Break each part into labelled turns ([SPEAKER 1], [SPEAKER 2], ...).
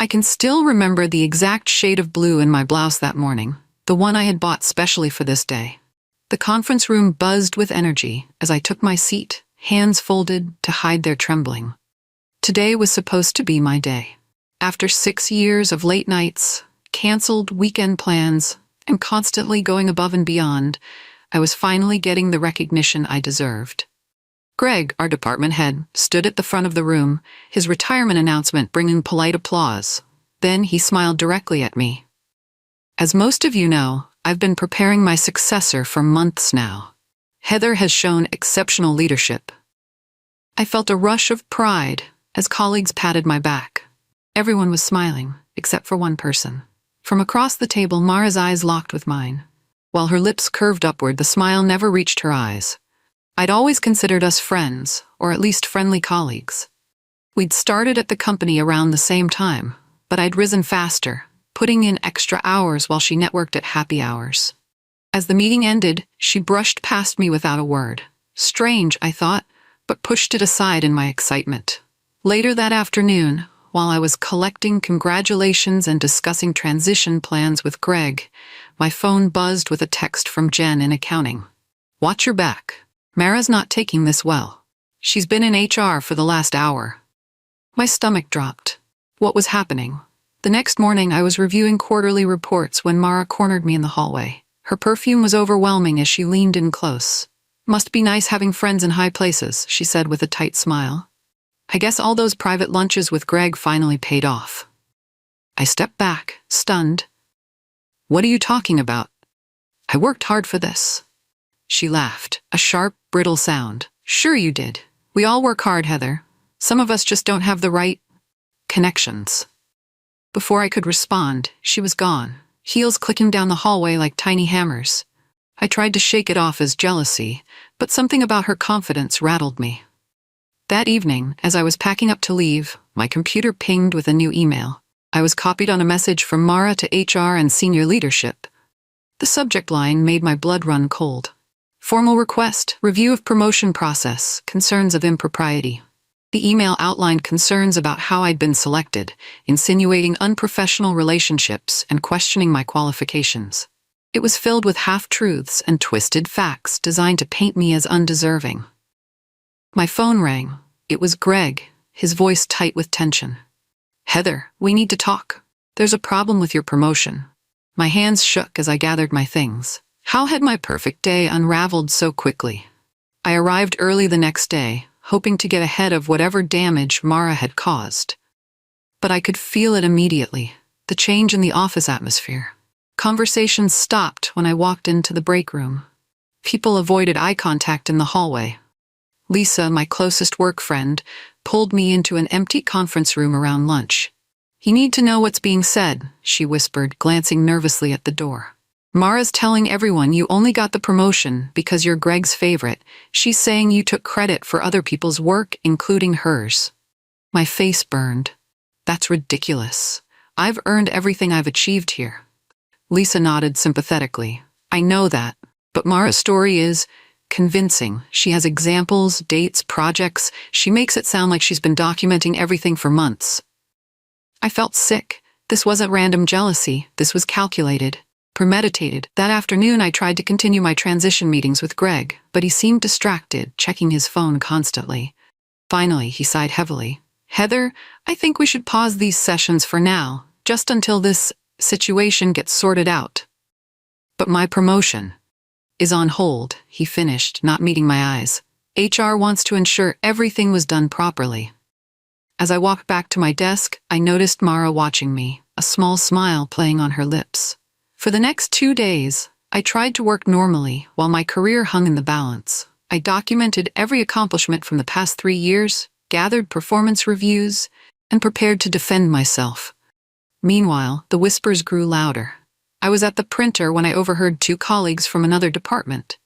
[SPEAKER 1] I can still remember the exact shade of blue in my blouse that morning, the one I had bought specially for this day. The conference room buzzed with energy as I took my seat, hands folded to hide their trembling. Today was supposed to be my day. After 6 years of late nights, canceled weekend plans, and constantly going above and beyond, I was finally getting the recognition I deserved. Greg, our department head, stood at the front of the room, his retirement announcement bringing polite applause. Then he smiled directly at me. As most of you know, I've been preparing my successor for months now. Heather has shown exceptional leadership. I felt a rush of pride as colleagues patted my back. Everyone was smiling, except for one person. From across the table, Mara's eyes locked with mine. While her lips curved upward, the smile never reached her eyes. I'd always considered us friends, or at least friendly colleagues. We'd started at the company around the same time, but I'd risen faster, putting in extra hours while she networked at happy hours. As the meeting ended, she brushed past me without a word. Strange, I thought, but pushed it aside in my excitement. Later that afternoon, while I was collecting congratulations and discussing transition plans with Greg, my phone buzzed with a text from Jen in accounting. "Watch your back. Mara's not taking this well. She's been in HR for the last hour." My stomach dropped. What was happening? The next morning, I was reviewing quarterly reports when Mara cornered me in the hallway. Her perfume was overwhelming as she leaned in close. "Must be nice having friends in high places," she said with a tight smile. "I guess all those private lunches with Greg finally paid off." I stepped back, stunned. "What are you talking about? I worked hard for this." She laughed, a sharp, brittle sound. "Sure you did. We all work hard, Heather. Some of us just don't have the right connections." Before I could respond, she was gone, heels clicking down the hallway like tiny hammers. I tried to shake it off as jealousy, but something about her confidence rattled me. That evening, as I was packing up to leave, my computer pinged with a new email. I was copied on a message from Mara to HR and senior leadership. The subject line made my blood run cold. "Formal request, review of promotion process, concerns of impropriety." The email outlined concerns about how I'd been selected, insinuating unprofessional relationships and questioning my qualifications. It was filled with half-truths and twisted facts designed to paint me as undeserving. My phone rang. It was Greg, his voice tight with tension. "Heather, we need to talk. There's a problem with your promotion." My hands shook as I gathered my things. How had my perfect day unraveled so quickly? I arrived early the next day, hoping to get ahead of whatever damage Mara had caused. But I could feel it immediately, the change in the office atmosphere. Conversations stopped when I walked into the break room. People avoided eye contact in the hallway. Lisa, my closest work friend, pulled me into an empty conference room around lunch. "You need to know what's being said," she whispered, glancing nervously at the door. "Mara's telling everyone you only got the promotion because you're Greg's favorite. She's saying you took credit for other people's work, including hers." My face burned. "That's ridiculous. I've earned everything I've achieved here." Lisa nodded sympathetically. "I know that, but Mara's story is convincing. She has examples, dates, projects. She makes it sound like she's been documenting everything for months." I felt sick. This wasn't random jealousy. This was calculated, premeditated. That afternoon, I tried to continue my transition meetings with Greg, but he seemed distracted, checking his phone constantly. Finally, he sighed heavily. "Heather, I think we should pause these sessions for now, just until this situation gets sorted out." "But my promotion is on hold," he finished, not meeting my eyes. "HR wants to ensure everything was done properly." As I walked back to my desk, I noticed Mara watching me, a small smile playing on her lips. For the next 2 days, I tried to work normally while my career hung in the balance. I documented every accomplishment from the past 3 years, gathered performance reviews, and prepared to defend myself. Meanwhile, the whispers grew louder. I was at the printer when I overheard 2 colleagues from another department.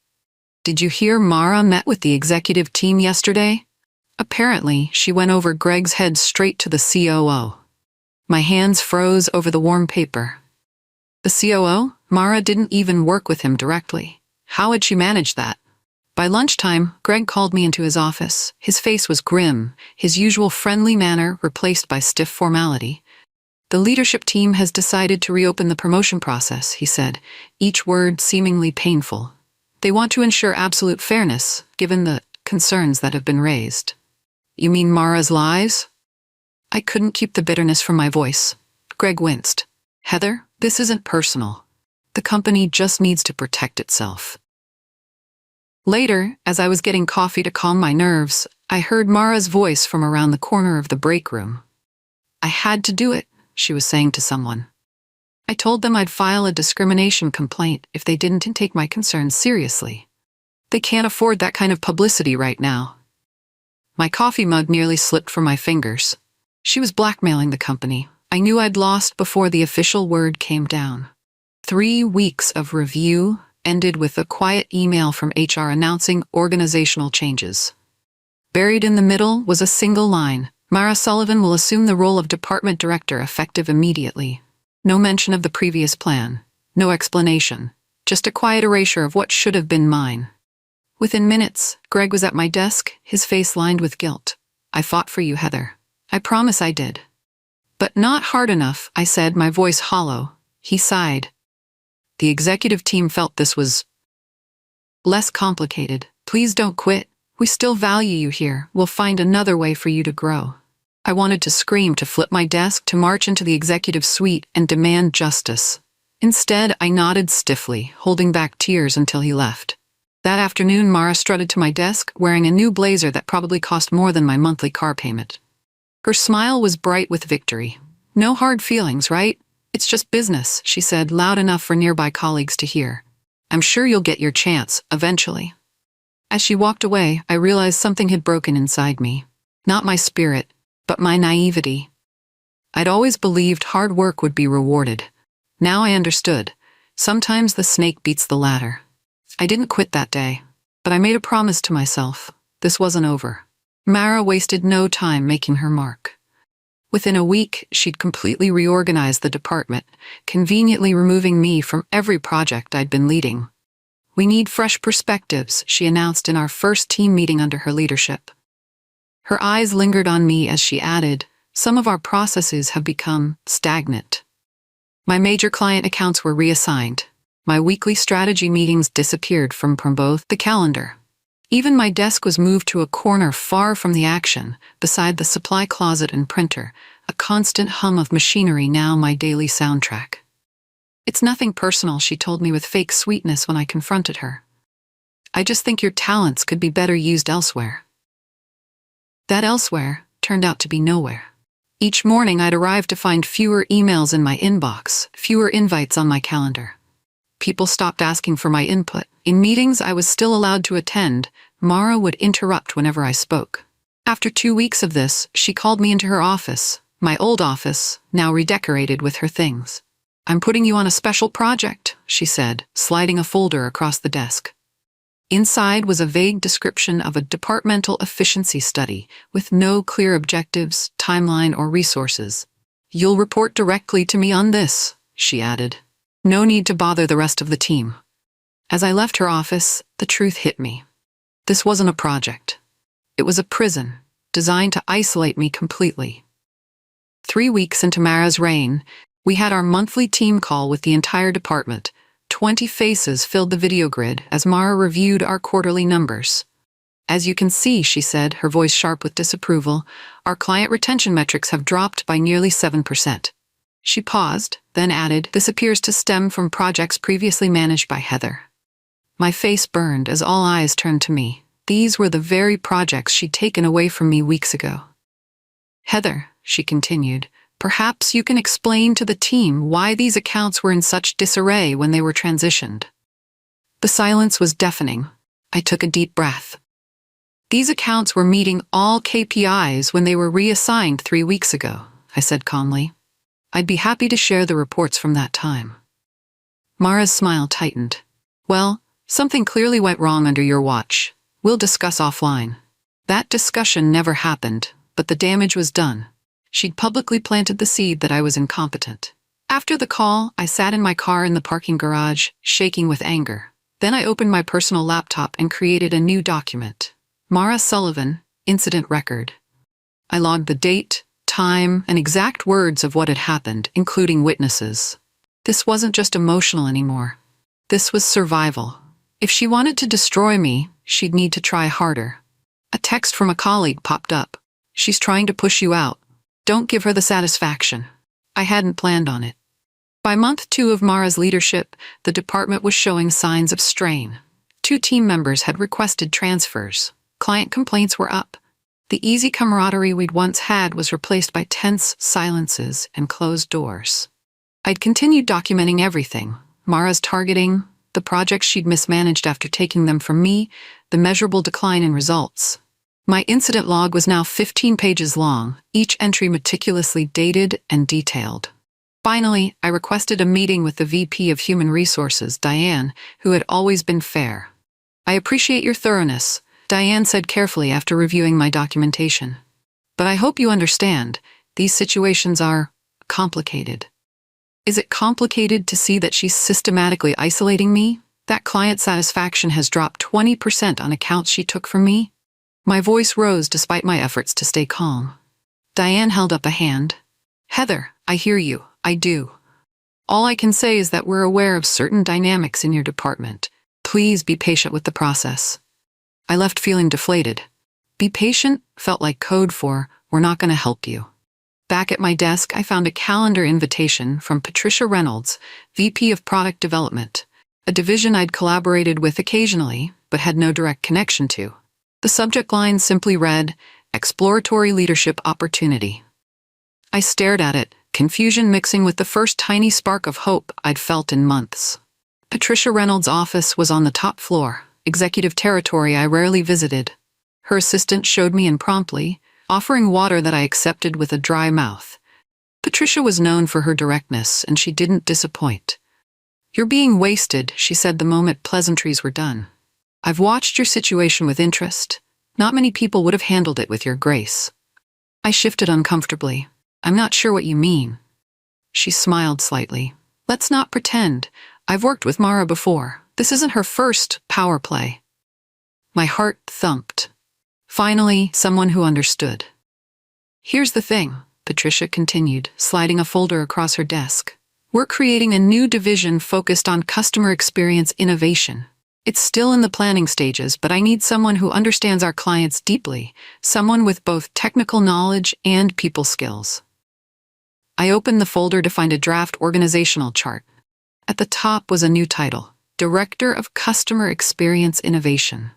[SPEAKER 1] "Did you hear Mara met with the executive team yesterday?" Apparently, she went over Greg's head straight to the COO. My hands froze over the warm paper. The COO? Mara didn't even work with him directly. How had she managed that? By lunchtime, Greg called me into his office. His face was grim, his usual friendly manner replaced by stiff formality. The leadership team has decided to reopen the promotion process, he said, each word seemingly painful. They want to ensure absolute fairness, given the concerns that have been raised. You mean Mara's lies? I couldn't keep the bitterness from my voice. Greg winced. Heather, this isn't personal. The company just needs to protect itself. Later, as I was getting coffee to calm my nerves, I heard Mara's voice from around the corner of the break room. I had to do it, she was saying to someone. I told them I'd file a discrimination complaint if they didn't take my concerns seriously. They can't afford that kind of publicity right now. My coffee mug nearly slipped from my fingers. She was blackmailing the company. I knew I'd lost before the official word came down. 3 weeks of review ended with a quiet email from HR announcing organizational changes. Buried in the middle was a single line: Mara Sullivan will assume the role of department director effective immediately. No mention of the previous plan, no explanation, just a quiet erasure of what should have been mine. Within minutes, Greg was at my desk, his face lined with guilt. I fought for you, Heather. I promise I did. But not hard enough, I said, my voice hollow. He sighed. The executive team felt this was less complicated. Please don't quit. We still value you here. We'll find another way for you to grow. I wanted to scream, to flip my desk, to march into the executive suite and demand justice. Instead, I nodded stiffly, holding back tears until he left. That afternoon, Mara strutted to my desk, wearing a new blazer that probably cost more than my monthly car payment. Her smile was bright with victory. No hard feelings, right? It's just business, she said, loud enough for nearby colleagues to hear. I'm sure you'll get your chance, eventually. As she walked away, I realized something had broken inside me. Not my spirit, but my naivety. I'd always believed hard work would be rewarded. Now I understood. Sometimes the snake beats the ladder. I didn't quit that day, but I made a promise to myself. This wasn't over. Mara wasted no time making her mark. Within a week, she'd completely reorganized the department, conveniently removing me from every project I'd been leading. We need fresh perspectives, she announced in our first team meeting under her leadership. Her eyes lingered on me as she added, some of our processes have become stagnant. My major client accounts were reassigned. My weekly strategy meetings disappeared from both the calendar. Even my desk was moved to a corner far from the action, beside the supply closet and printer, a constant hum of machinery now my daily soundtrack. It's nothing personal, she told me with fake sweetness when I confronted her. I just think your talents could be better used elsewhere. That elsewhere turned out to be nowhere. Each morning I'd arrive to find fewer emails in my inbox, fewer invites on my calendar. People stopped asking for my input. In meetings I was still allowed to attend, Mara would interrupt whenever I spoke. After 2 weeks of this, she called me into her office, my old office, now redecorated with her things. I'm putting you on a special project, she said, sliding a folder across the desk. Inside was a vague description of a departmental efficiency study, with no clear objectives, timeline, or resources. You'll report directly to me on this, she added. No need to bother the rest of the team. As I left her office, the truth hit me. This wasn't a project. It was a prison, designed to isolate me completely. 3 weeks into Mara's reign, we had our monthly team call with the entire department. 20 faces filled the video grid as Mara reviewed our quarterly numbers. As you can see, she said, her voice sharp with disapproval, our client retention metrics have dropped by nearly 7%. She paused, then added, this appears to stem from projects previously managed by Heather. My face burned as all eyes turned to me. These were the very projects she'd taken away from me weeks ago. Heather, she continued, perhaps you can explain to the team why these accounts were in such disarray when they were transitioned. The silence was deafening. I took a deep breath. These accounts were meeting all KPIs when they were reassigned 3 weeks ago, I said calmly. I'd be happy to share the reports from that time. Mara's smile tightened. Well, something clearly went wrong under your watch. We'll discuss offline. That discussion never happened, but the damage was done. She'd publicly planted the seed that I was incompetent. After the call, I sat in my car in the parking garage, shaking with anger. Then I opened my personal laptop and created a new document. Mara Sullivan, Incident Record. I logged the date, time, and exact words of what had happened, including witnesses. This wasn't just emotional anymore. This was survival. If she wanted to destroy me, she'd need to try harder. A text from a colleague popped up. "She's trying to push you out. Don't give her the satisfaction." I hadn't planned on it. By month 2 of Mara's leadership, the department was showing signs of strain. 2 team members had requested transfers. Client complaints were up. The easy camaraderie we'd once had was replaced by tense silences and closed doors. I'd continued documenting everything: Mara's targeting, the projects she'd mismanaged after taking them from me, the measurable decline in results. My incident log was now 15 pages long, each entry meticulously dated and detailed. Finally, I requested a meeting with the VP of Human Resources, Diane, who had always been fair. "I appreciate your thoroughness," Diane said carefully after reviewing my documentation. "But I hope you understand, these situations are complicated." Is it complicated to see that she's systematically isolating me? That client satisfaction has dropped 20% on accounts she took from me? My voice rose despite my efforts to stay calm. Diane held up a hand. "Heather, I hear you. I do. All I can say is that we're aware of certain dynamics in your department. Please be patient with the process." I left feeling deflated. Be patient felt like code for, "we're not going to help you." Back at my desk, I found a calendar invitation from Patricia Reynolds, VP of Product Development, a division I'd collaborated with occasionally, but had no direct connection to. The subject line simply read, "Exploratory Leadership Opportunity." I stared at it, confusion mixing with the first tiny spark of hope I'd felt in months. Patricia Reynolds' office was on the top floor, executive territory I rarely visited. Her assistant showed me in promptly, offering water that I accepted with a dry mouth. Patricia was known for her directness, and she didn't disappoint. "You're being wasted," she said the moment pleasantries were done. "I've watched your situation with interest. Not many people would have handled it with your grace." I shifted uncomfortably. "I'm not sure what you mean." She smiled slightly. "Let's not pretend. I've worked with Mara before. This isn't her first power play." My heart thumped. Finally, someone who understood. "Here's the thing," Patricia continued, sliding a folder across her desk. "We're creating a new division focused on customer experience innovation. It's still in the planning stages, but I need someone who understands our clients deeply, someone with both technical knowledge and people skills." I opened the folder to find a draft organizational chart. At the top was a new title, Director of Customer Experience Innovation.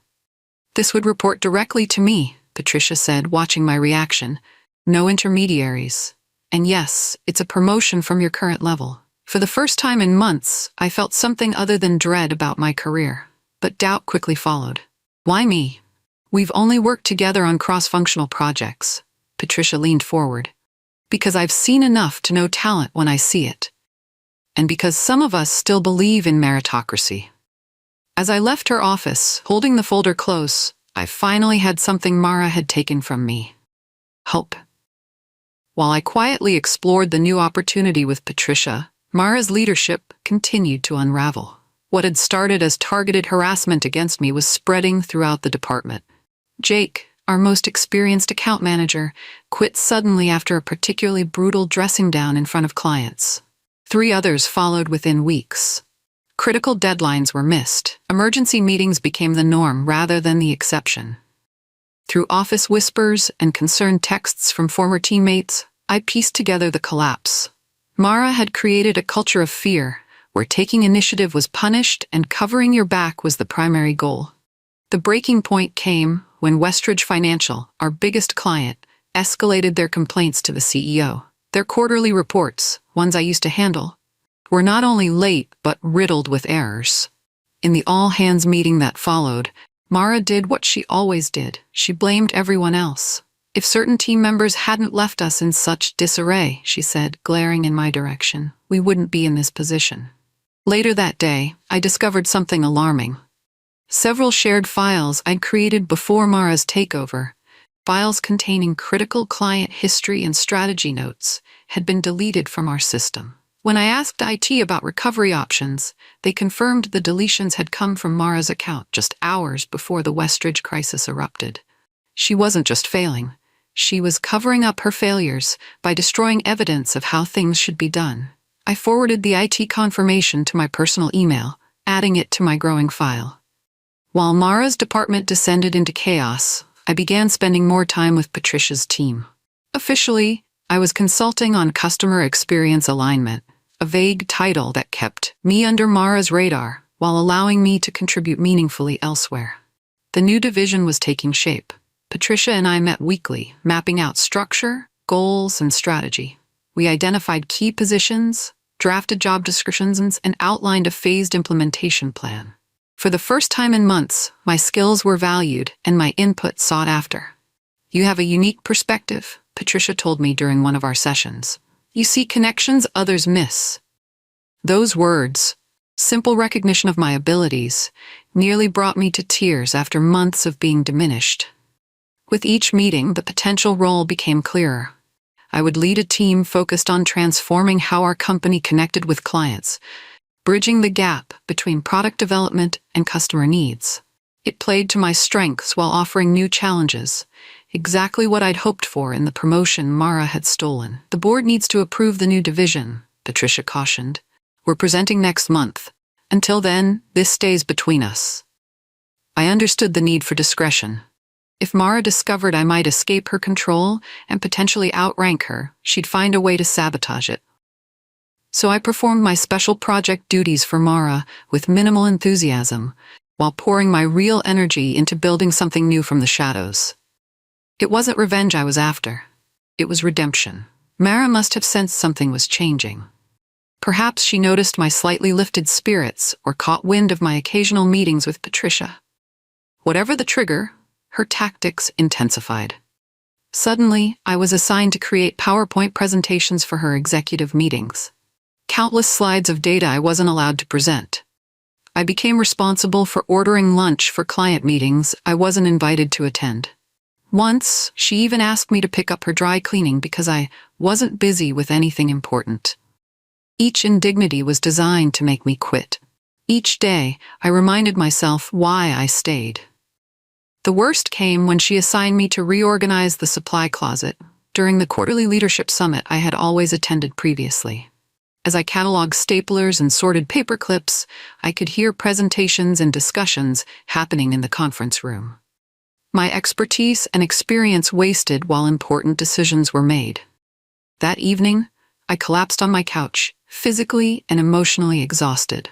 [SPEAKER 1] "This would report directly to me," Patricia said, watching my reaction. "No intermediaries. And yes, it's a promotion from your current level." For the first time in months, I felt something other than dread about my career. But doubt quickly followed. "Why me? We've only worked together on cross-functional projects." Patricia leaned forward. "Because I've seen enough to know talent when I see it. And because some of us still believe in meritocracy." As I left her office, holding the folder close, I finally had something Mara had taken from me. Hope. While I quietly explored the new opportunity with Patricia, Mara's leadership continued to unravel. What had started as targeted harassment against me was spreading throughout the department. Jake, our most experienced account manager, quit suddenly after a particularly brutal dressing down in front of clients. 3 others followed within weeks. Critical deadlines were missed. Emergency meetings became the norm rather than the exception. Through office whispers and concerned texts from former teammates, I pieced together the collapse. Mara had created a culture of fear, where taking initiative was punished and covering your back was the primary goal. The breaking point came when Westridge Financial, our biggest client, escalated their complaints to the CEO. Their quarterly reports, ones I used to handle, were not only late but riddled with errors. In the all-hands meeting that followed, Mara did what she always did. She blamed everyone else. "If certain team members hadn't left us in such disarray," she said, glaring in my direction, "we wouldn't be in this position." Later that day, I discovered something alarming. Several shared files I'd created before Mara's takeover, files containing critical client history and strategy notes, had been deleted from our system. When I asked IT about recovery options, they confirmed the deletions had come from Mara's account just hours before the Westridge crisis erupted. She wasn't just failing. She was covering up her failures by destroying evidence of how things should be done. I forwarded the IT confirmation to my personal email, adding it to my growing file. While Mara's department descended into chaos, I began spending more time with Patricia's team. Officially, I was consulting on customer experience alignment, a vague title that kept me under Mara's radar while allowing me to contribute meaningfully elsewhere. The new division was taking shape. Patricia and I met weekly, mapping out structure, goals, and strategy. We identified key positions, drafted job descriptions, and outlined a phased implementation plan. For the first time in months, my skills were valued and my input sought after. "You have a unique perspective," Patricia told me during one of our sessions. "You see connections others miss." Those words, simple recognition of my abilities, nearly brought me to tears after months of being diminished. With each meeting, the potential role became clearer. I would lead a team focused on transforming how our company connected with clients, bridging the gap between product development and customer needs. It played to my strengths while offering new challenges, exactly what I'd hoped for in the promotion Mara had stolen. "The board needs to approve the new division," Patricia cautioned. "We're presenting next month. Until then, this stays between us." I understood the need for discretion. If Mara discovered I might escape her control and potentially outrank her, she'd find a way to sabotage it. So I performed my special project duties for Mara with minimal enthusiasm, while pouring my real energy into building something new from the shadows. It wasn't revenge I was after. It was redemption. Mara must have sensed something was changing. Perhaps she noticed my slightly lifted spirits or caught wind of my occasional meetings with Patricia. Whatever the trigger, her tactics intensified. Suddenly, I was assigned to create PowerPoint presentations for her executive meetings. Countless slides of data I wasn't allowed to present. I became responsible for ordering lunch for client meetings I wasn't invited to attend. Once, she even asked me to pick up her dry cleaning because I wasn't busy with anything important. Each indignity was designed to make me quit. Each day, I reminded myself why I stayed. The worst came when she assigned me to reorganize the supply closet during the quarterly leadership summit I had always attended previously. As I cataloged staplers and sorted paper clips, I could hear presentations and discussions happening in the conference room. My expertise and experience wasted while important decisions were made. That evening, I collapsed on my couch, physically and emotionally exhausted.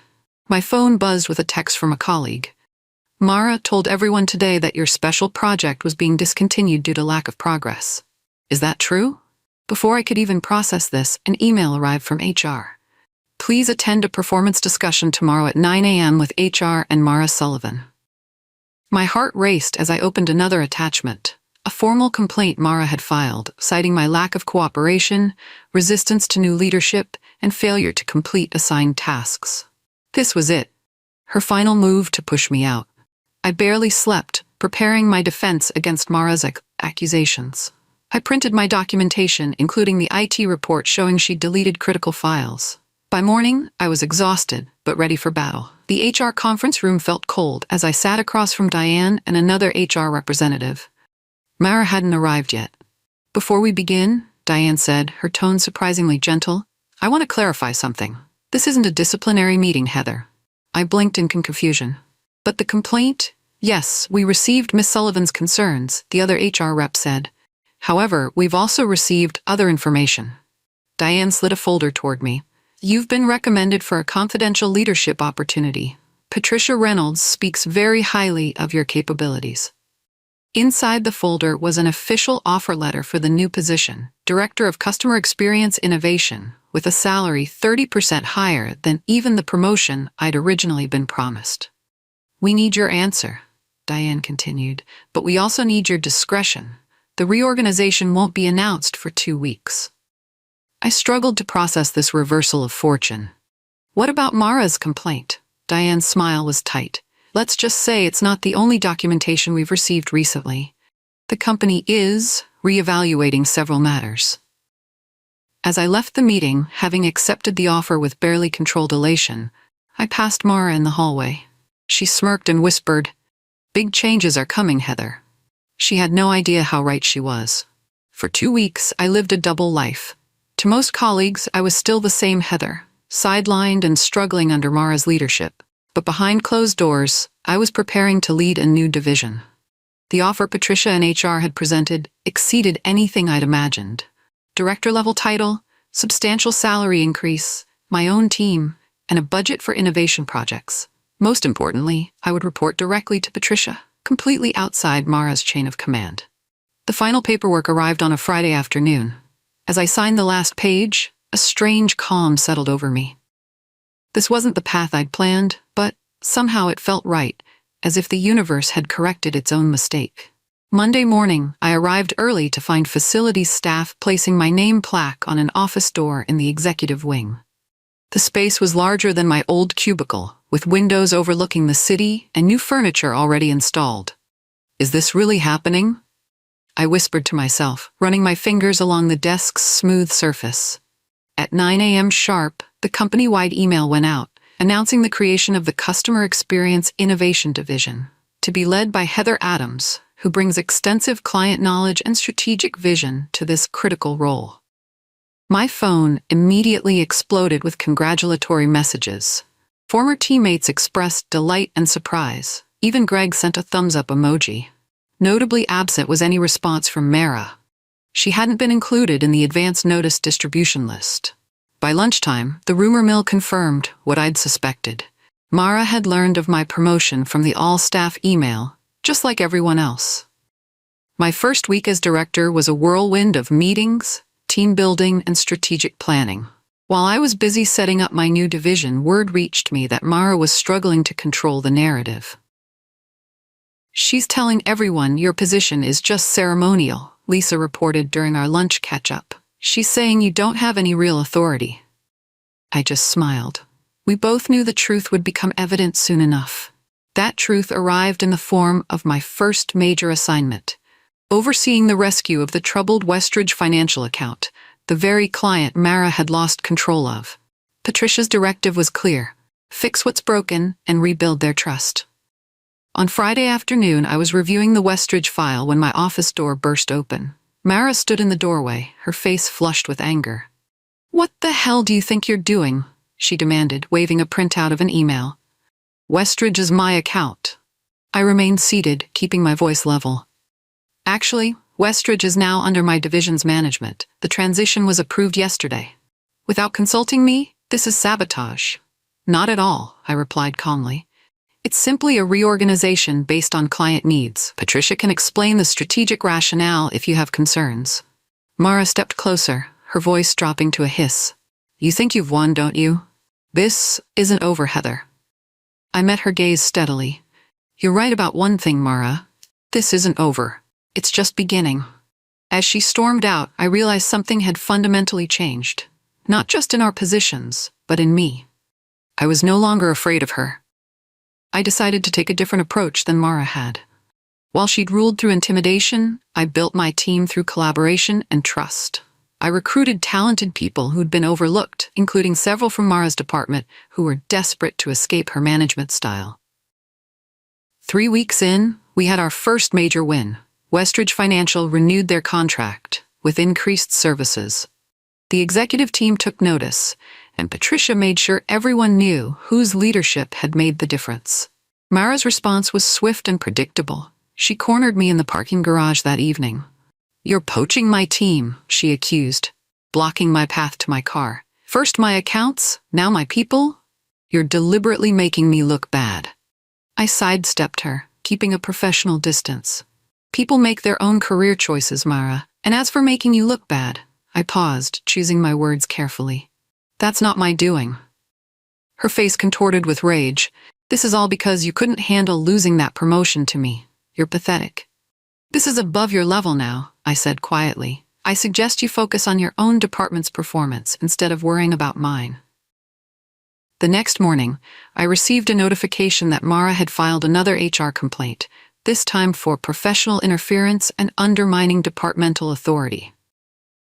[SPEAKER 1] My phone buzzed with a text from a colleague. "Mara told everyone today that your special project was being discontinued due to lack of progress. Is that true?" Before I could even process this, an email arrived from HR. "Please attend a performance discussion tomorrow at 9 a.m. with HR and Mara Sullivan." My heart raced as I opened another attachment, a formal complaint Mara had filed, citing my lack of cooperation, resistance to new leadership, and failure to complete assigned tasks. This was it, her final move to push me out. I barely slept, preparing my defense against Mara's accusations. I printed my documentation, including the IT report showing she'd deleted critical files. By morning, I was exhausted, but ready for battle. The HR conference room felt cold as I sat across from Diane and another HR representative. Mara hadn't arrived yet. "Before we begin," Diane said, her tone surprisingly gentle, "I want to clarify something. This isn't a disciplinary meeting, Heather." I blinked in confusion. "But the complaint? Yes, we received Miss Sullivan's concerns," the other HR rep said. "However, we've also received other information." Diane slid a folder toward me. "You've been recommended for a confidential leadership opportunity. Patricia Reynolds speaks very highly of your capabilities." Inside the folder was an official offer letter for the new position, Director of Customer Experience Innovation, with a salary 30% higher than even the promotion I'd originally been promised. "We need your answer," Diane continued, "but we also need your discretion. The reorganization won't be announced for 2 weeks." I struggled to process this reversal of fortune. "What about Mara's complaint?" Diane's smile was tight. "Let's just say it's not the only documentation we've received recently. The company is reevaluating several matters." As I left the meeting, having accepted the offer with barely controlled elation, I passed Mara in the hallway. She smirked and whispered, "Big changes are coming, Heather." She had no idea how right she was. For 2 weeks, I lived a double life. To most colleagues, I was still the same Heather, sidelined and struggling under Mara's leadership. But behind closed doors, I was preparing to lead a new division. The offer Patricia and HR had presented exceeded anything I'd imagined. Director-level title, substantial salary increase, my own team, and a budget for innovation projects. Most importantly, I would report directly to Patricia, completely outside Mara's chain of command. The final paperwork arrived on a Friday afternoon. As I signed the last page, a strange calm settled over me. This wasn't the path I'd planned, but somehow it felt right, as if the universe had corrected its own mistake. Monday morning, I arrived early to find facilities staff placing my name plaque on an office door in the executive wing. The space was larger than my old cubicle, with windows overlooking the city and new furniture already installed. Is this really happening? I whispered to myself, running my fingers along the desk's smooth surface. At 9 a.m. sharp, the company-wide email went out, announcing the creation of the Customer Experience Innovation Division, to be led by Heather Adams, who brings extensive client knowledge and strategic vision to this critical role. My phone immediately exploded with congratulatory messages. Former teammates expressed delight and surprise. Even Greg sent a thumbs-up emoji. Notably absent was any response from Mara. She hadn't been included in the advance notice distribution list. By lunchtime, the rumor mill confirmed what I'd suspected. Mara had learned of my promotion from the all-staff email, just like everyone else. My first week as director was a whirlwind of meetings, team building, and strategic planning. While I was busy setting up my new division, word reached me that Mara was struggling to control the narrative. "She's telling everyone your position is just ceremonial," Lisa reported during our lunch catch-up. "She's saying you don't have any real authority." I just smiled. We both knew the truth would become evident soon enough. That truth arrived in the form of my first major assignment, overseeing the rescue of the troubled Westridge financial account, the very client Mara had lost control of. Patricia's directive was clear: fix what's broken and rebuild their trust. On Friday afternoon, I was reviewing the Westridge file when my office door burst open. Mara stood in the doorway, her face flushed with anger. "What the hell do you think you're doing?" she demanded, waving a printout of an email. "Westridge is my account." I remained seated, keeping my voice level. "Actually, Westridge is now under my division's management. The transition was approved yesterday. Without consulting me, this is sabotage." "Not at all," I replied calmly. "It's simply a reorganization based on client needs. Patricia can explain the strategic rationale if you have concerns." Mara stepped closer, her voice dropping to a hiss. "You think you've won, don't you? This isn't over, Heather." I met her gaze steadily. "You're right about one thing, Mara. This isn't over. It's just beginning." As she stormed out, I realized something had fundamentally changed. Not just in our positions, but in me. I was no longer afraid of her. I decided to take a different approach than Mara had. While she'd ruled through intimidation, I built my team through collaboration and trust. I recruited talented people who'd been overlooked, including several from Mara's department who were desperate to escape her management style. 3 weeks in, we had our first major win. Westridge Financial renewed their contract with increased services. The executive team took notice, and Patricia made sure everyone knew whose leadership had made the difference. Mara's response was swift and predictable. She cornered me in the parking garage that evening. "You're poaching my team," she accused, blocking my path to my car. "First my accounts, now my people? You're deliberately making me look bad." I sidestepped her, keeping a professional distance. "People make their own career choices, Mara, and as for making you look bad," I paused, choosing my words carefully. "That's not my doing." Her face contorted with rage. "This is all because you couldn't handle losing that promotion to me. You're pathetic." "This is above your level now," I said quietly. "I suggest you focus on your own department's performance instead of worrying about mine." The next morning, I received a notification that Mara had filed another HR complaint, this time for professional interference and undermining departmental authority.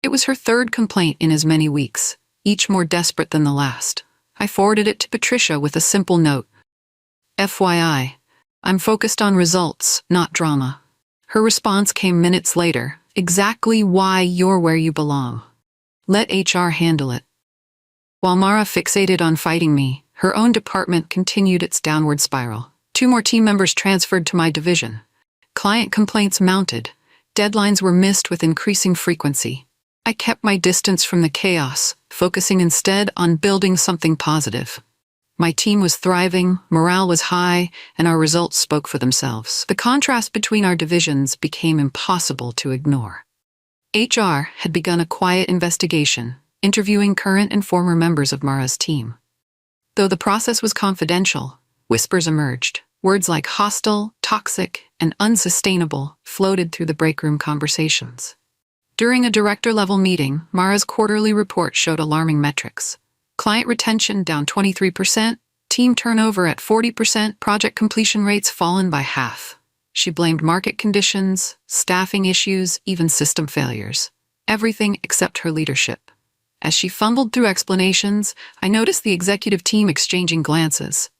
[SPEAKER 1] It was her third complaint in as many weeks, each more desperate than the last. I forwarded it to Patricia with a simple note. "FYI, I'm focused on results, not drama." Her response came minutes later, Exactly why you're where you belong. Let HR handle it. While Mara fixated on fighting me, her own department continued its downward spiral. 2 more team members transferred to my division. Client complaints mounted. Deadlines were missed with increasing frequency. I kept my distance from the chaos, focusing instead on building something positive. My team was thriving, morale was high, and our results spoke for themselves. The contrast between our divisions became impossible to ignore. HR had begun a quiet investigation, interviewing current and former members of Mara's team. Though the process was confidential, whispers emerged. Words like hostile, toxic, and unsustainable floated through the break room conversations. During a director-level meeting, Mara's quarterly report showed alarming metrics. Client retention down 23%, team turnover at 40%, project completion rates fallen by half. She blamed market conditions, staffing issues, even system failures. Everything except her leadership. As she fumbled through explanations, I noticed the executive team exchanging glances.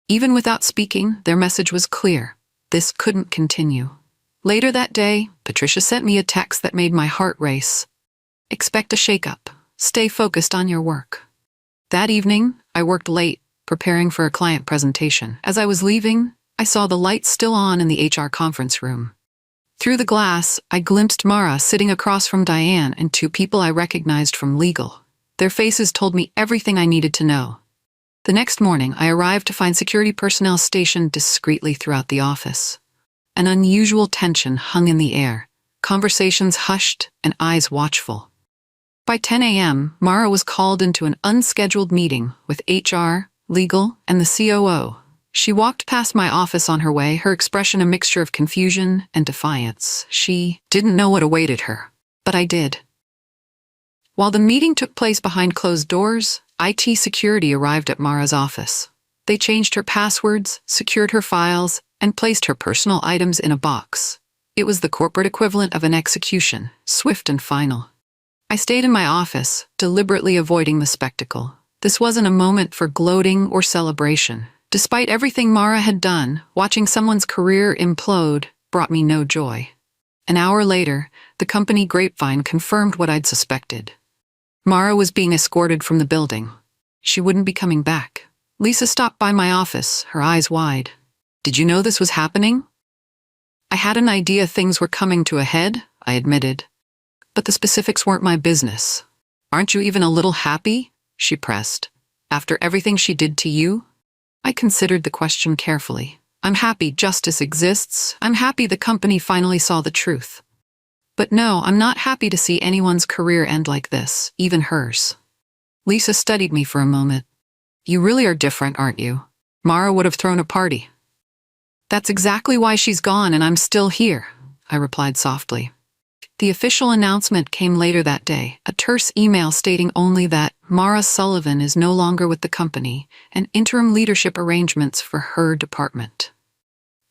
[SPEAKER 1] Even without speaking, their message was clear. This couldn't continue. Later that day, Patricia sent me a text that made my heart race. Expect a shakeup. Stay focused on your work. That evening, I worked late, preparing for a client presentation. As I was leaving, I saw the lights still on in the HR conference room. Through the glass, I glimpsed Mara sitting across from Diane and 2 people I recognized from legal. Their faces told me everything I needed to know. The next morning, I arrived to find security personnel stationed discreetly throughout the office. An unusual tension hung in the air, conversations hushed and eyes watchful. By 10 a.m., Mara was called into an unscheduled meeting with HR, legal, and the COO. She walked past my office on her way, her expression a mixture of confusion and defiance. She didn't know what awaited her, but I did. While the meeting took place behind closed doors, IT security arrived at Mara's office. They changed her passwords, secured her files, and placed her personal items in a box. It was the corporate equivalent of an execution, swift and final. I stayed in my office, deliberately avoiding the spectacle. This wasn't a moment for gloating or celebration. Despite everything Mara had done, watching someone's career implode brought me no joy. An hour later, the company grapevine confirmed what I'd suspected. Mara was being escorted from the building. She wouldn't be coming back. Lisa stopped by my office, her eyes wide. Did you know this was happening? I had an idea things were coming to a head, I admitted. But the specifics weren't my business. Aren't you even a little happy? She pressed. After everything she did to you? I considered the question carefully. I'm happy justice exists. I'm happy the company finally saw the truth. But no, I'm not happy to see anyone's career end like this, even hers. Lisa studied me for a moment. You really are different, aren't you? Mara would have thrown a party. That's exactly why she's gone and I'm still here, I replied softly. The official announcement came later that day, a terse email stating only that Mara Sullivan is no longer with the company and interim leadership arrangements for her department.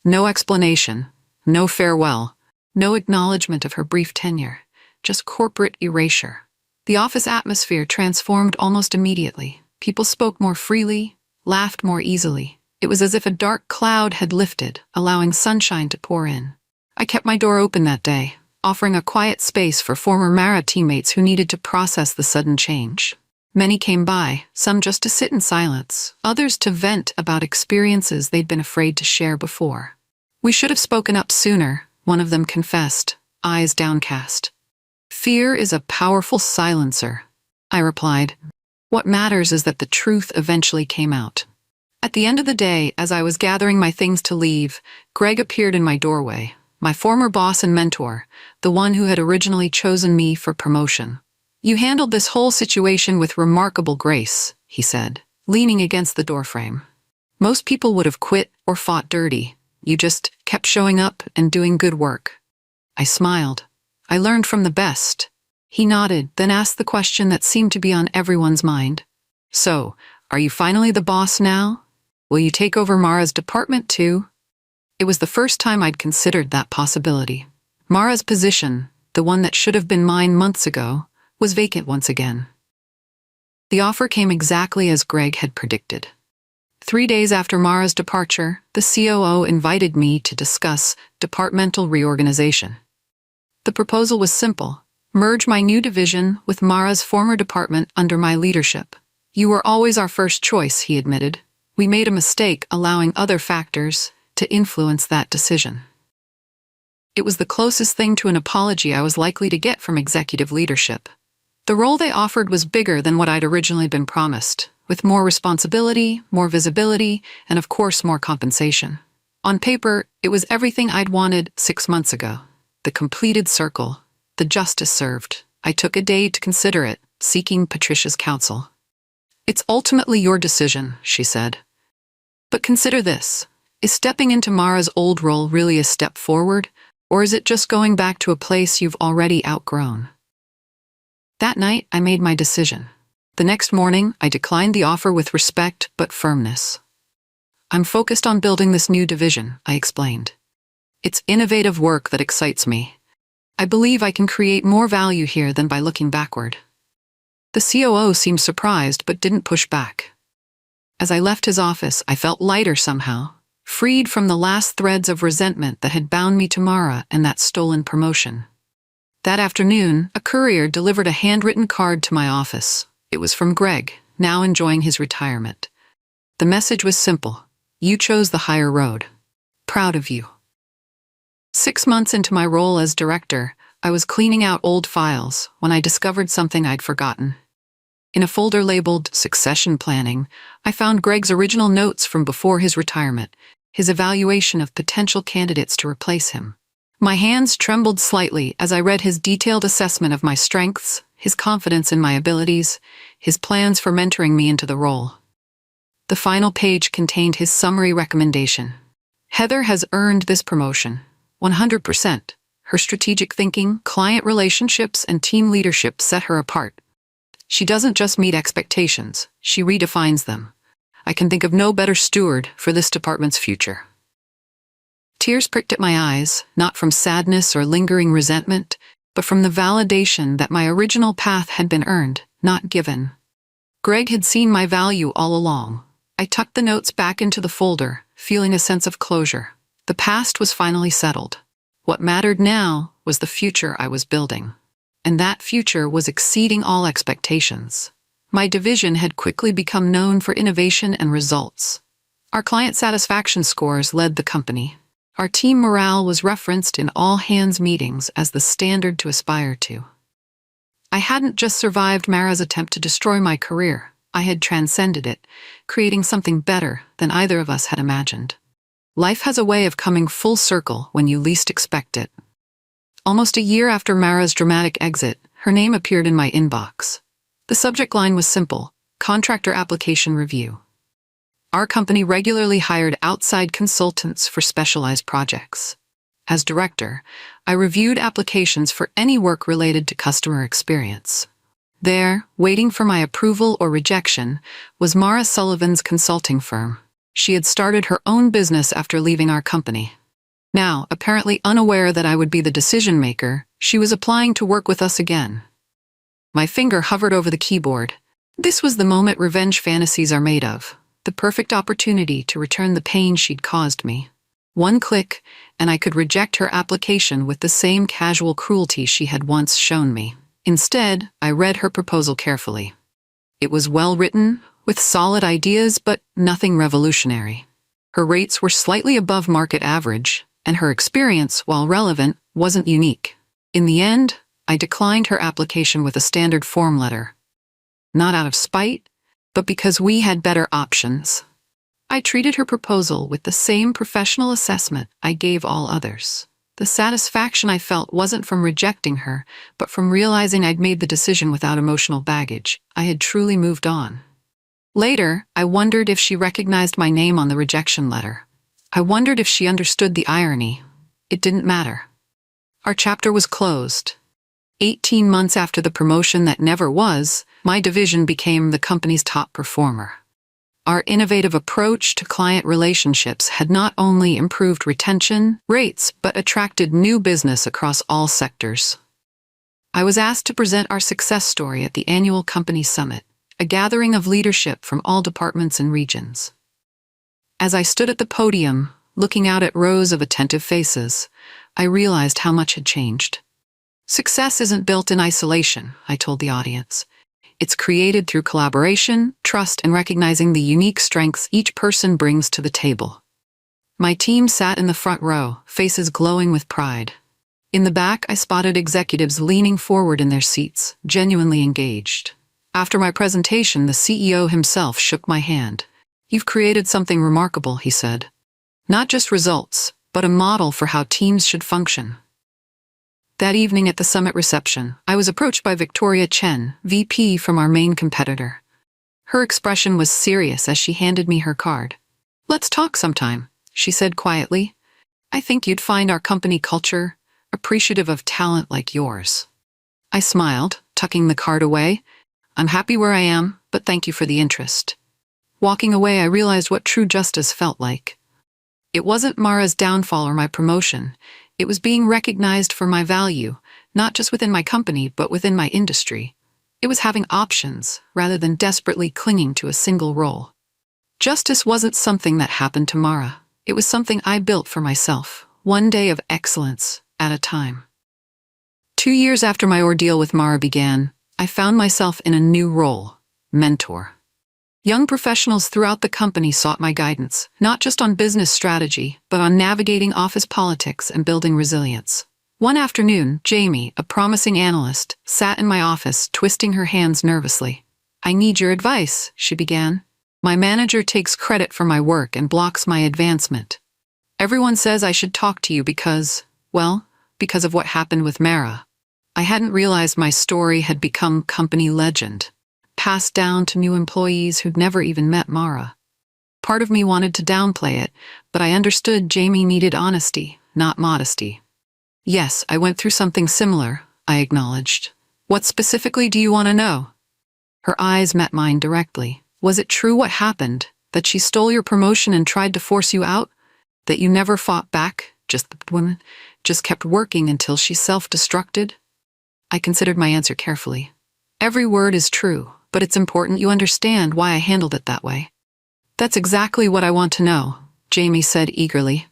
[SPEAKER 1] No explanation, no farewell, no acknowledgement of her brief tenure, just corporate erasure. The office atmosphere transformed almost immediately. People spoke more freely, laughed more easily. It was as if a dark cloud had lifted, allowing sunshine to pour in. I kept my door open that day, offering a quiet space for former Mara teammates who needed to process the sudden change. Many came by, some just to sit in silence, others to vent about experiences they'd been afraid to share before. We should have spoken up sooner, one of them confessed, eyes downcast. Fear is a powerful silencer, I replied. What matters is that the truth eventually came out. At the end of the day, as I was gathering my things to leave, Greg appeared in my doorway, my former boss and mentor, the one who had originally chosen me for promotion. You handled this whole situation with remarkable grace, he said, leaning against the doorframe. Most people would have quit or fought dirty. You just kept showing up and doing good work. I smiled. I learned from the best. He nodded, then asked the question that seemed to be on everyone's mind. So, are you finally the boss now? Will you take over Mara's department too? It was the first time I'd considered that possibility. Mara's position, the one that should have been mine months ago, was vacant once again. The offer came exactly as Greg had predicted. 3 days after Mara's departure, the COO invited me to discuss departmental reorganization. The proposal was simple. Merge my new division with Mara's former department under my leadership. You were always our first choice, he admitted. We made a mistake allowing other factors to influence that decision. It was the closest thing to an apology I was likely to get from executive leadership. The role they offered was bigger than what I'd originally been promised, with more responsibility, more visibility, and of course more compensation. On paper, it was everything I'd wanted 6 months ago. The completed circle, the justice served. I took a day to consider it, seeking Patricia's counsel. It's ultimately your decision, she said. But consider this. Is stepping into Mara's old role really a step forward, or is it just going back to a place you've already outgrown? That night, I made my decision. The next morning, I declined the offer with respect but firmness. I'm focused on building this new division, I explained. It's innovative work that excites me. I believe I can create more value here than by looking backward. The COO seemed surprised but didn't push back. As I left his office, I felt lighter somehow, freed from the last threads of resentment that had bound me to Mara and that stolen promotion. That afternoon, a courier delivered a handwritten card to my office. It was from Greg, now enjoying his retirement. The message was simple. You chose the higher road. Proud of you. 6 months into my role as director, I was cleaning out old files when I discovered something I'd forgotten. In a folder labeled Succession Planning, I found Greg's original notes from before his retirement, his evaluation of potential candidates to replace him. My hands trembled slightly as I read his detailed assessment of my strengths, his confidence in my abilities, his plans for mentoring me into the role. The final page contained his summary recommendation. Heather has earned this promotion. 100%. Her strategic thinking, client relationships, and team leadership set her apart. She doesn't just meet expectations, she redefines them. I can think of no better steward for this department's future. Tears pricked at my eyes, not from sadness or lingering resentment, but from the validation that my original path had been earned, not given. Greg had seen my value all along. I tucked the notes back into the folder, feeling a sense of closure. The past was finally settled. What mattered now was the future I was building. And that future was exceeding all expectations. My division had quickly become known for innovation and results. Our client satisfaction scores led the company. Our team morale was referenced in all hands meetings as the standard to aspire to. I hadn't just survived Mara's attempt to destroy my career. I had transcended it, creating something better than either of us had imagined. Life has a way of coming full circle when you least expect it. Almost a year after Mara's dramatic exit, her name appeared in my inbox. The subject line was simple: contractor application review. Our company regularly hired outside consultants for specialized projects. As director, I reviewed applications for any work related to customer experience. There, waiting for my approval or rejection, was Mara Sullivan's consulting firm. She had started her own business after leaving our company. Now, apparently unaware that I would be the decision-maker, she was applying to work with us again. My finger hovered over the keyboard. This was the moment revenge fantasies are made of, the perfect opportunity to return the pain she'd caused me. One click, and I could reject her application with the same casual cruelty she had once shown me. Instead, I read her proposal carefully. It was well-written, with solid ideas, but nothing revolutionary. Her rates were slightly above market average, and her experience, while relevant, wasn't unique. In the end, I declined her application with a standard form letter. Not out of spite, but because we had better options. I treated her proposal with the same professional assessment I gave all others. The satisfaction I felt wasn't from rejecting her, but from realizing I'd made the decision without emotional baggage. I had truly moved on. Later, I wondered if she recognized my name on the rejection letter. I wondered if she understood the irony. It didn't matter. Our chapter was closed. 18 months after the promotion that never was, my division became the company's top performer. Our innovative approach to client relationships had not only improved retention rates, but attracted new business across all sectors. I was asked to present our success story at the annual company summit, a gathering of leadership from all departments and regions. As I stood at the podium, looking out at rows of attentive faces, I realized how much had changed. Success isn't built in isolation, I told the audience. It's created through collaboration, trust, and recognizing the unique strengths each person brings to the table. My team sat in the front row, faces glowing with pride. In the back, I spotted executives leaning forward in their seats, genuinely engaged. After my presentation, the CEO himself shook my hand. "You've created something remarkable," he said. "Not just results, but a model for how teams should function." That evening at the summit reception, I was approached by Victoria Chen, VP from our main competitor. Her expression was serious as she handed me her card. "Let's talk sometime," she said quietly. "I think you'd find our company culture appreciative of talent like yours." I smiled, tucking the card away. "I'm happy where I am, but thank you for the interest." Walking away, I realized what true justice felt like. It wasn't Mara's downfall or my promotion. It was being recognized for my value, not just within my company, but within my industry. It was having options, rather than desperately clinging to a single role. Justice wasn't something that happened to Mara. It was something I built for myself, one day of excellence at a time. 2 years after my ordeal with Mara began, I found myself in a new role: mentor. Young professionals throughout the company sought my guidance, not just on business strategy, but on navigating office politics and building resilience. One afternoon, Jamie, a promising analyst, sat in my office, twisting her hands nervously. "I need your advice," she began. "My manager takes credit for my work and blocks my advancement. Everyone says I should talk to you because of what happened with Mara." I hadn't realized my story had become company legend, passed down to new employees who'd never even met Mara. Part of me wanted to downplay it, but I understood Jamie needed honesty, not modesty. "Yes, I went through something similar," I acknowledged. "What specifically do you want to know?" Her eyes met mine directly. "Was it true what happened? That she stole your promotion and tried to force you out? That you never fought back? Just kept working until she self-destructed?" I considered my answer carefully. "Every word is true, but it's important you understand why I handled it that way." "That's exactly what I want to know," Jamie said eagerly.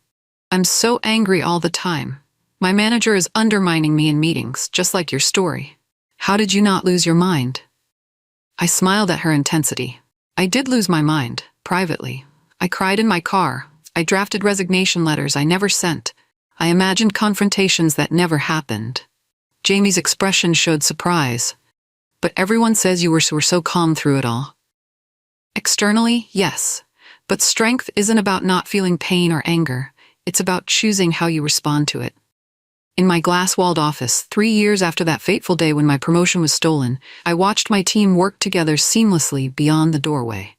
[SPEAKER 1] "I'm so angry all the time. My manager is undermining me in meetings, just like your story. How did you not lose your mind?" I smiled at her intensity. I did lose my mind, privately. I cried in my car. I drafted resignation letters I never sent. I imagined confrontations that never happened. Jamie's expression showed surprise. "But everyone says you were so calm through it all." Externally, yes. But strength isn't about not feeling pain or anger. It's about choosing how you respond to it. In my glass-walled office, 3 years after that fateful day when my promotion was stolen, I watched my team work together seamlessly beyond the doorway.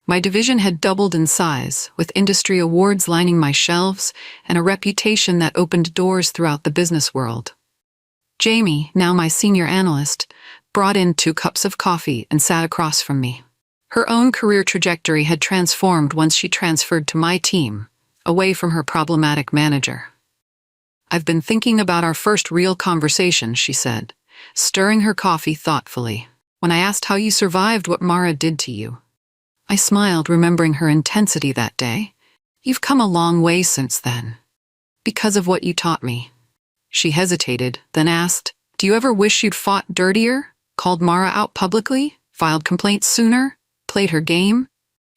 [SPEAKER 1] My division had doubled in size, with industry awards lining my shelves and a reputation that opened doors throughout the business world. Jamie, now my senior analyst, brought in 2 cups of coffee and sat across from me. Her own career trajectory had transformed once she transferred to my team, away from her problematic manager. "I've been thinking about our first real conversation," she said, stirring her coffee thoughtfully, "when I asked how you survived what Mara did to you." I smiled, remembering her intensity that day. "You've come a long way since then. Because of what you taught me." She hesitated, then asked, "Do you ever wish you'd fought dirtier? Called Mara out publicly? Filed complaints sooner? Played her game?"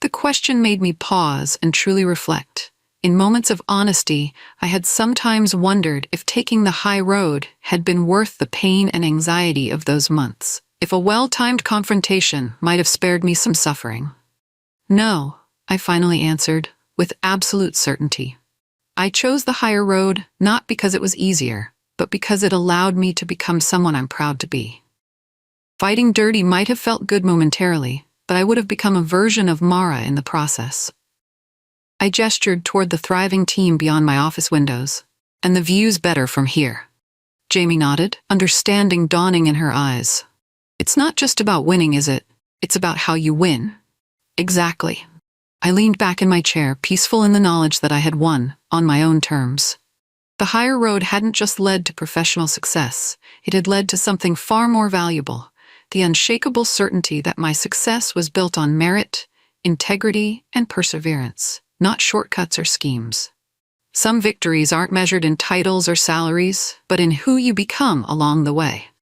[SPEAKER 1] The question made me pause and truly reflect. In moments of honesty, I had sometimes wondered if taking the high road had been worth the pain and anxiety of those months, if a well-timed confrontation might have spared me some suffering. "No," I finally answered, with absolute certainty. I chose the higher road not because it was easier, but because it allowed me to become someone I'm proud to be. Fighting dirty might have felt good momentarily, but I would have become a version of Mara in the process. I gestured toward the thriving team beyond my office windows. "And the view's better from here." Jamie nodded, understanding dawning in her eyes. "It's not just about winning, is it? It's about how you win." "Exactly." I leaned back in my chair, peaceful in the knowledge that I had won, on my own terms. The higher road hadn't just led to professional success, it had led to something far more valuable, the unshakable certainty that my success was built on merit, integrity, and perseverance, not shortcuts or schemes. Some victories aren't measured in titles or salaries, but in who you become along the way.